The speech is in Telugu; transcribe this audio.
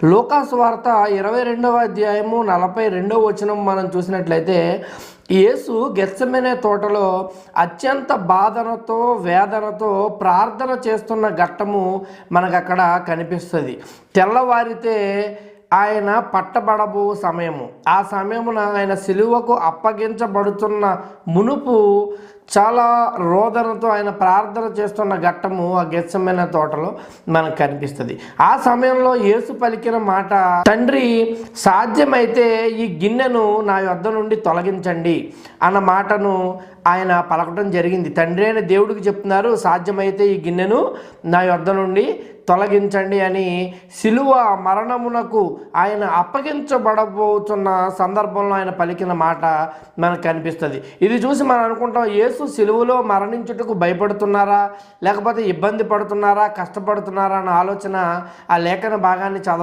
లూకాసు వార్త 22వ అధ్యాయము 42వ వచనం మనం చూసినట్లయితే, యేసు గెత్సెమనే తోటలో అత్యంత బాధనతో వేదనతో ప్రార్థన చేస్తున్న ఘట్టము మనకు అక్కడ కనిపిస్తుంది. తెల్లవారితే ఆయన పట్టబడబో సమయము, ఆ సమయమున ఆయన సిలువకు అప్పగించబడుతున్న మునుపు చాలా రోదనతో ఆయన ప్రార్థన చేస్తున్న ఘట్టము ఆ గెత్సెమనే తోటలో మనకు కనిపిస్తుంది. ఆ సమయంలో యేసు పలికిన మాట, తండ్రి సాధ్యమైతే ఈ గిన్నెను నా యొద్ద నుండి తొలగించండి అన్న మాటను ఆయన పలకటం జరిగింది. తండ్రి అయిన దేవుడికి చెప్తున్నారు, సాధ్యమైతే ఈ గిన్నెను నా యొద్ద నుండి తొలగించండి అని. సిలువ మరణమునకు ఆయన అప్పగించబడబోతున్న సందర్భంలో ఆయన పలికిన మాట మనకు కనిపిస్తుంది. ఇది చూసి మనం అనుకుంటాం, యేసు సిలువలో మరణించుటకు భయపడుతున్నారా, లేకపోతే ఇబ్బంది పడుతున్నారా, కష్టపడుతున్నారా అన్న ఆలోచన ఆ లేఖన భాగాన్ని చదవ